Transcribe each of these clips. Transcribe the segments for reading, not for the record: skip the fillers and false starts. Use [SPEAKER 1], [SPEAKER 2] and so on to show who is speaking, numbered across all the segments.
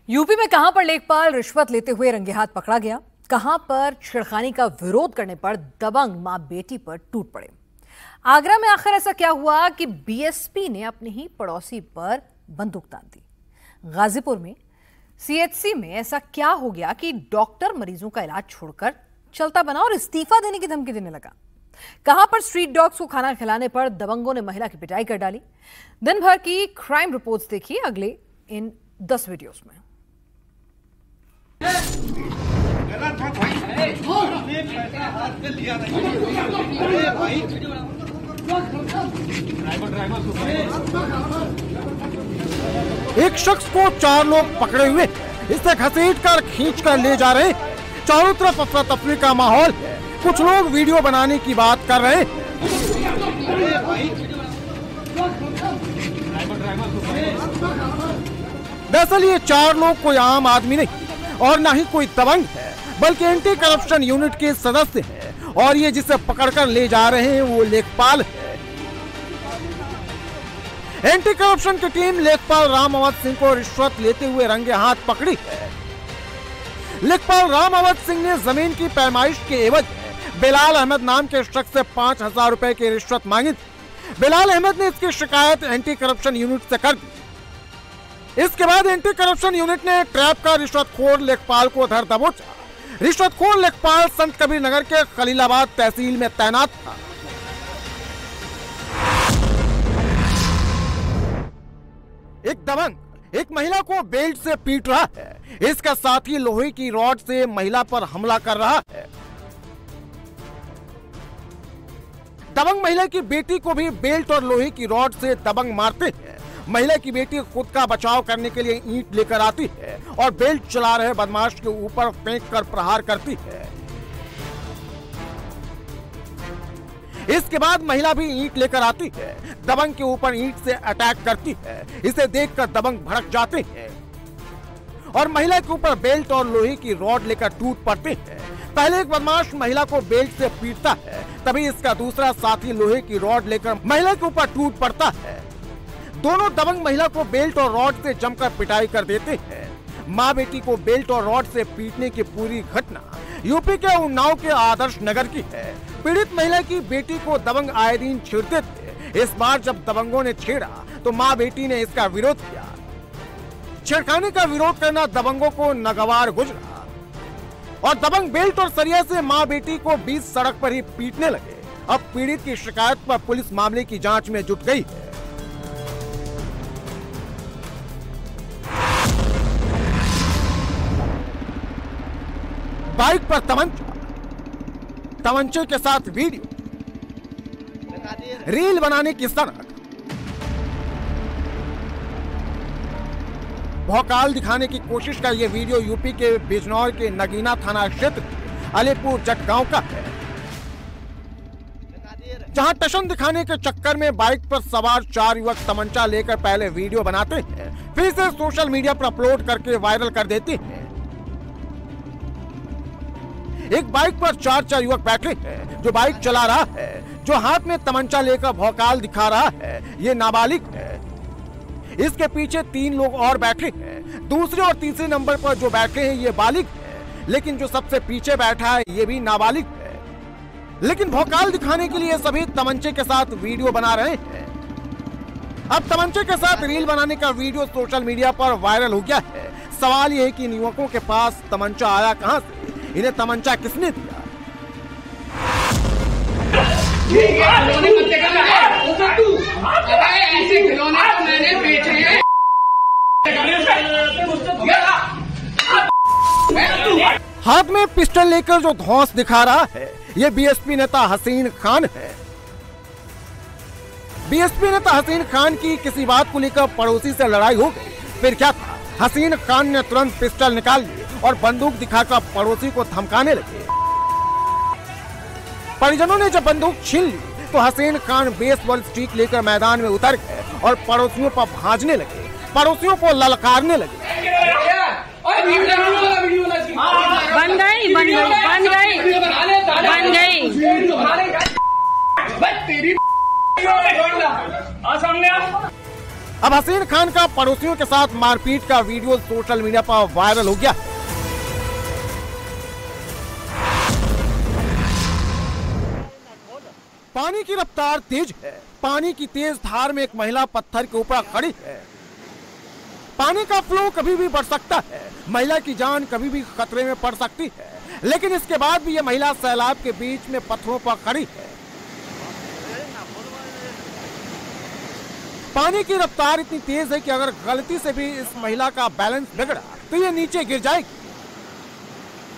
[SPEAKER 1] UP में कहां पर लेखपाल रिश्वत लेते हुए रंगे हाथ पकड़ा गया, कहां पर छेड़खानी का विरोध करने पर दबंग मां बेटी पर टूट पड़े। आगरा में आखिर ऐसा क्या हुआ कि बीएसपी ने अपने ही पड़ोसी पर बंदूक तान दी। गाजीपुर में सीएचसी में ऐसा क्या हो गया कि डॉक्टर मरीजों का इलाज छोड़कर चलता बना और इस्तीफा देने की धमकी देने लगा। कहां पर स्ट्रीट डॉग्स को खाना खिलाने पर दबंगों ने महिला की पिटाई कर डाली। दिन भर की क्राइम रिपोर्ट्स देखिए अगले इन 10 वीडियोस में।
[SPEAKER 2] एक शख्स को 4 लोग पकड़े हुए इसे घसीटकर खींचकर ले जा रहे। चारों तरफ अफरा तफरी का माहौल है। कुछ लोग वीडियो बनाने की बात कर रहे हैं। दरअसल ये 4 लोग कोई आम आदमी नहीं और ना ही कोई दबंग है, बल्कि एंटी करप्शन यूनिट के सदस्य हैं। और ये जिसे पकड़कर ले जा रहे हैं वो लेखपाल है। एंटी करप्शन की टीम लेखपाल राम अवध सिंह को रिश्वत लेते हुए रंगे हाथ पकड़ी है। लेखपाल राम अवध सिंह ने जमीन की पैमाइश के एवज में बिलाल अहमद नाम के शख्स से 5,000 रुपए की रिश्वत मांगी थी। बिलाल अहमद ने इसकी शिकायत एंटी करप्शन यूनिट से कर दी। इसके बाद एंटी करप्शन यूनिट ने ट्रैप का रिश्वतखोर लेखपाल को धर दबोचा। रिश्वतखोर लेखपाल संत कबीर नगर के खलीलाबाद तहसील में तैनात था। एक दबंग एक महिला को बेल्ट से पीट रहा है। इसका साथी लोहे की रॉड से महिला पर हमला कर रहा है। दबंग महिला की बेटी को भी बेल्ट और लोहे की रॉड से दबंग मारते हैं। महिला की बेटी खुद का बचाव करने के लिए ईंट लेकर आती है और बेल्ट चला रहे बदमाश के ऊपर फेंक कर प्रहार करती है। इसके बाद महिला भी ईंट लेकर आती है, दबंग के ऊपर ईंट से अटैक करती है। इसे देखकर दबंग भड़क जाते हैं और महिला के ऊपर बेल्ट और लोहे की रॉड लेकर टूट पड़ते हैं। पहले एक बदमाश महिला को बेल्ट से पीटता है, तभी इसका दूसरा साथी लोहे की रॉड लेकर महिला के ऊपर टूट पड़ता है। दोनों दबंग महिला को बेल्ट और रॉड से जमकर पिटाई कर देते हैं। माँ बेटी को बेल्ट और रॉड से पीटने की पूरी घटना यूपी के उन्नाव के आदर्श नगर की है। पीड़ित महिला की बेटी को दबंग आए दिन छेड़ते थे। इस बार जब दबंगों ने छेड़ा तो माँ बेटी ने इसका विरोध किया। छेड़खानी का विरोध करना दबंगों को नागवार गुजरा और दबंग बेल्ट और सरिया से माँ बेटी को बीच सड़क पर ही पीटने लगे। अब पीड़ित की शिकायत पर पुलिस मामले की जांच में जुट गई है। बाइक पर तमंचे के साथ वीडियो, रील बनाने की सनक, भौकाल दिखाने की कोशिश का यह वीडियो यूपी के बिजनौर के नगीना थाना क्षेत्र अलीपुर जट गांव का है, जहां टशन दिखाने के चक्कर में बाइक पर सवार 4 युवक तमंचा लेकर पहले वीडियो बनाते हैं, फिर इसे सोशल मीडिया पर अपलोड करके वायरल कर देते हैं। एक बाइक पर 4 युवक बैठे हैं। जो बाइक चला रहा है, जो हाथ में तमंचा लेकर भौकाल दिखा रहा है, ये नाबालिग है। इसके पीछे 3 लोग और बैठे हैं। दूसरे और तीसरे नंबर पर जो बैठे हैं ये बालिग है, लेकिन जो सबसे पीछे बैठा है ये भी नाबालिग है। लेकिन भौकाल दिखाने के लिए सभी तमंचे के साथ वीडियो बना रहे हैं। अब तमंचे के साथ रील बनाने का वीडियो सोशल मीडिया पर वायरल हो गया है। सवाल ये है कि इन युवकों के पास तमंचा आया कहां से, इन्हें तमंचा किसने दिया?
[SPEAKER 3] ऐसे खिलौने तो मैंने बेचे हैं।
[SPEAKER 2] हाथ में पिस्टल लेकर जो धौंस दिखा रहा है ये बीएसपी नेता हसीन खान है। बीएसपी नेता हसीन खान की किसी बात को लेकर पड़ोसी से लड़ाई हो गई। फिर क्या था, हसीन खान ने तुरंत पिस्टल निकाल ली और बंदूक दिखाकर पड़ोसी को धमकाने लगे। परिजनों ने जब बंदूक छीन ली तो हसीन खान बेसबॉल स्टिक लेकर मैदान में उतर गए और पड़ोसियों पर भाजने लगे, पड़ोसियों को ललकारने लगे। अब हसीन खान का पड़ोसियों के साथ मारपीट का वीडियो सोशल मीडिया पर वायरल हो गया। पानी की रफ्तार तेज है। पानी की तेज धार में एक महिला पत्थर के ऊपर खड़ी है। पानी का फ्लो कभी भी बढ़ सकता है। महिला की जान कभी भी खतरे में पड़ सकती है, लेकिन इसके बाद भी यह महिला सैलाब के बीच में पत्थरों पर खड़ी है। पानी की रफ्तार इतनी तेज है कि अगर गलती से भी इस महिला का बैलेंस बिगड़ा तो ये नीचे गिर जाएगी,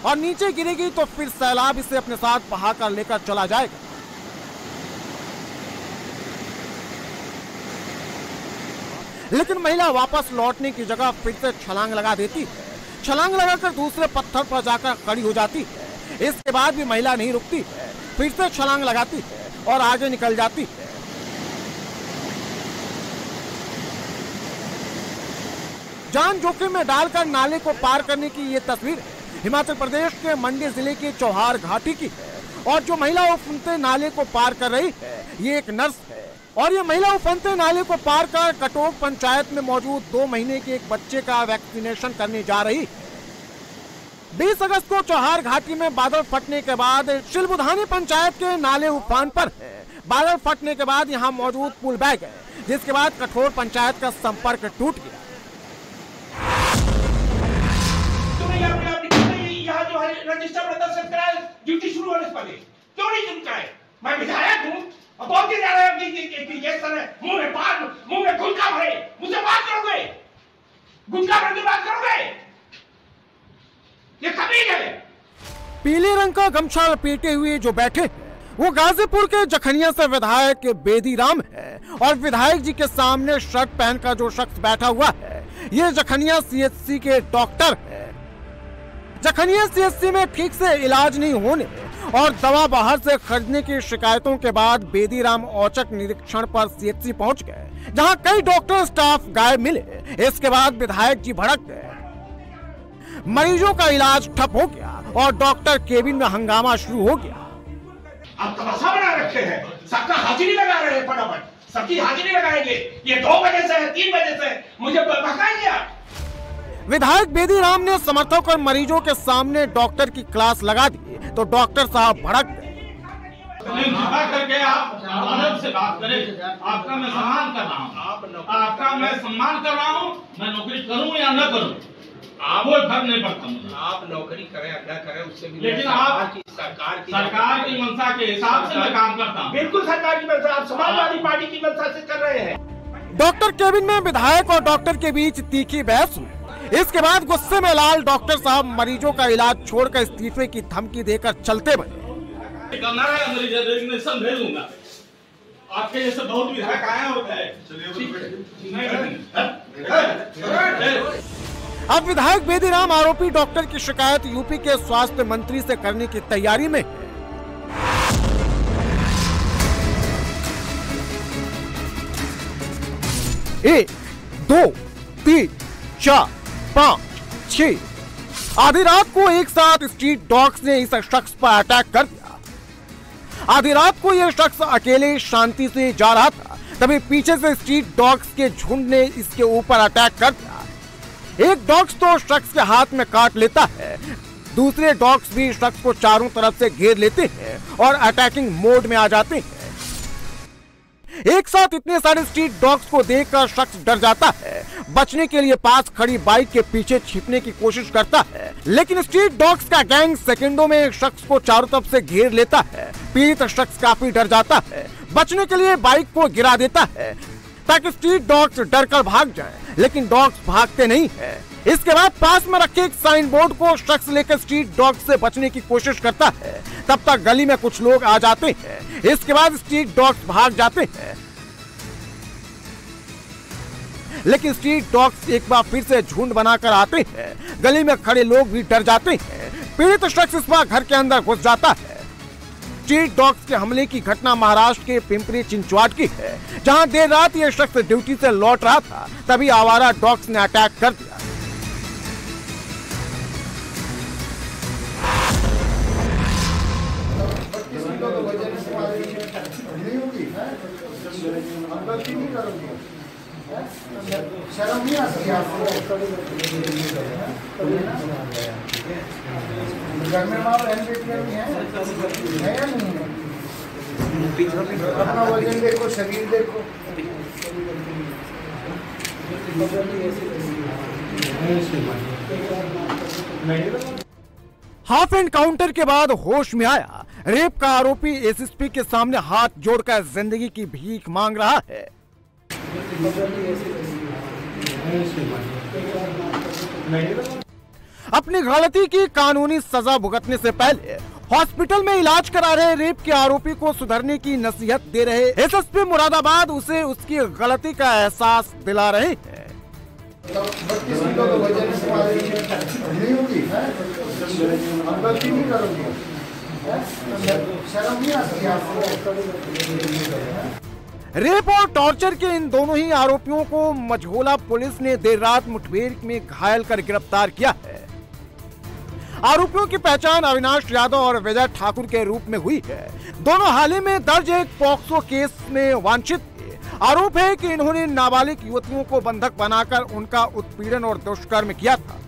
[SPEAKER 2] और नीचे गिरेगी तो फिर सैलाब इसे अपने साथ बहाकर लेकर चला जाएगा। लेकिन महिला वापस लौटने की जगह फिर से छलांग लगा देती है। छलांग लगाकर दूसरे पत्थर पर जाकर खड़ी हो जाती है। इसके बाद भी महिला नहीं रुकती है, फिर से छलांग लगाती है और आगे निकल जाती है। जान जोखिम में डालकर नाले को पार करने की ये तस्वीर हिमाचल प्रदेश के मंडी जिले के चौहार घाटी की है। और जो महिला उफनते नाले को पार कर रही है ये एक नर्स है। और ये महिला उफनते नाले को पार कर कटोक पंचायत में मौजूद 2 महीने के एक बच्चे का वैक्सीनेशन करने जा रही है। 20 अगस्त को चौहार घाटी में बादल फटने के बाद शिलबुधानी पंचायत के नाले उफान पर है। बादल फटने के बाद यहाँ मौजूद पुल बह गए, जिसके बाद कठोर पंचायत का संपर्क टूट गया।
[SPEAKER 4] यहाँ जो है रजिस्टर प्रदर्शन कराए, ड्यूटी शुरू होने से पहले क्यों नहीं चुनकाए? मैं विधायक हूँ और बोलते जा रहे हैं कि ये सर मुंह में गुटखा भरे, मुझसे बात करोगे? गुटखा भर के बात करोगे? ये कमीज है।
[SPEAKER 2] पीले रंग का गमछा लपेटे हुए जो बैठे वो गाजीपुर के जखनिया से विधायक बेदी राम है। और विधायक जी के सामने शर्ट पहनकर जो शख्स बैठा हुआ है ये जखनिया CHC के डॉक्टर है। जखनिया CHC में ठीक से इलाज नहीं होने और दवा बाहर से खरीदने की शिकायतों के बाद बेदी राम औचक निरीक्षण पर CHC पहुंच गए, जहां कई डॉक्टर स्टाफ गायब मिले। इसके बाद विधायक जी भड़क गए। मरीजों का इलाज ठप हो गया और डॉक्टर केबिन में हंगामा शुरू हो गया।
[SPEAKER 4] आप तमाशा बना रखे हैं, सबका हाजिरी लगा रहे हैं, फटाफट सबकी हाजिरी लगाएंगे। ये 2 बजे से है, 3 बजे से मुझे भड़काएंगे आप।
[SPEAKER 2] विधायक बेदी राम ने समर्थक और मरीजों के सामने डॉक्टर की क्लास लगा दी तो डॉक्टर साहब भड़क गए।
[SPEAKER 5] करके आप अदब से बात करें। आपका मैं सम्मान कर रहा हूँ, आपका मैं सम्मान कर रहा हूँ। मैं नौकरी करूँ या न करूँ कोई फर्क नहीं पड़ता मुझे।
[SPEAKER 4] आप नौकरी करें या न करें उससे भी,
[SPEAKER 5] लेकिन आप सरकार की मंशा के हिसाब से मैं काम करता हूँ।
[SPEAKER 4] बिल्कुल सरकार की मंशा, आप समाजवादी पार्टी की मंशा से कर रहे हैं।
[SPEAKER 2] डॉक्टर केबिन में विधायक और डॉक्टर के बीच तीखी बहस हुई। इसके बाद गुस्से में लाल डॉक्टर साहब मरीजों का इलाज छोड़कर इस्तीफे की धमकी देकर चलते बने।
[SPEAKER 5] करना है मरीज रेजिग्नेशन भेज दूंगा। आपके जैसे बहुत विधायक आए होते हैं।
[SPEAKER 2] अब विधायक बेदी राम आरोपी डॉक्टर की शिकायत यूपी के स्वास्थ्य मंत्री से करने की तैयारी में है। 1, 2, 3, 4, 5, 6 आधी रात को एक साथ स्ट्रीट डॉग्स ने इस शख्स पर अटैक कर दिया। आधी रात को यह शख्स अकेले शांति से जा रहा था, तभी पीछे से स्ट्रीट डॉग्स के झुंड ने इसके ऊपर अटैक कर दिया। एक डॉग्स तो शख्स के हाथ में काट लेता है, दूसरे डॉग्स भी शख्स को चारों तरफ से घेर लेते हैं और अटैकिंग मोड में आ जाते हैं। एक साथ इतने सारे स्ट्रीट डॉग्स को देखकर शख्स डर जाता है। बचने के लिए पास खड़ी बाइक के पीछे छिपने की कोशिश करता है, लेकिन स्ट्रीट डॉग्स का गैंग सेकंडों में शख्स को चारों तरफ से घेर लेता है। पीड़ित शख्स काफी डर जाता है, बचने के लिए बाइक को गिरा देता है ताकि स्ट्रीट डॉग्स डरकर भाग जाएं, लेकिन डॉग्स भागते नहीं है। इसके बाद पास में रखे एक साइन बोर्ड को शख्स लेकर स्ट्रीट डॉग्स से बचने की कोशिश करता है। तब तक गली में कुछ लोग आ जाते हैं। इसके बाद स्ट्रीट डॉग्स भाग जाते हैं, लेकिन स्ट्रीट डॉग्स एक बार फिर से झुंड बनाकर आते हैं। गली में खड़े लोग भी डर जाते हैं। पीड़ित शख्स इस बार घर के अंदर घुस जाता है। स्ट्रीट डॉग्स के हमले की घटना महाराष्ट्र के पिंपरी चिंचवाड़ की है, जहां देर रात यह शख्स ड्यूटी से लौट रहा था, तभी आवारा डॉग्स ने अटैक कर दिया।
[SPEAKER 6] शर्म नहीं आती आपको? घर में माँ बहन बेटियाँ भी हैं या नहीं है? अपना वजन देखो, शरीर देखो।
[SPEAKER 2] हाफ एनकाउंटर के बाद होश में आया रेप का आरोपी एसएसपी के सामने हाथ जोड़कर जिंदगी की भीख मांग रहा है। अपनी गलती की कानूनी सजा भुगतने से पहले हॉस्पिटल में इलाज करा रहे रेप के आरोपी को सुधरने की नसीहत दे रहे एसएसपी मुरादाबाद उसे उसकी गलती का एहसास दिला रहे हैं।
[SPEAKER 6] 32 किलो का वजन नहीं होगी, हम गलती नहीं करोगे, शर्म नहीं आती आपको?
[SPEAKER 2] रेप और टॉर्चर के इन दोनों ही आरोपियों को मझोला पुलिस ने देर रात मुठभेड़ में घायल कर गिरफ्तार किया है। आरोपियों की पहचान अविनाश यादव और विजय ठाकुर के रूप में हुई है। दोनों हाल ही में दर्ज एक पॉक्सो केस में वांछित थे। आरोप है कि इन्होंने नाबालिग युवतियों को बंधक बनाकर उनका उत्पीड़न और दुष्कर्म किया था।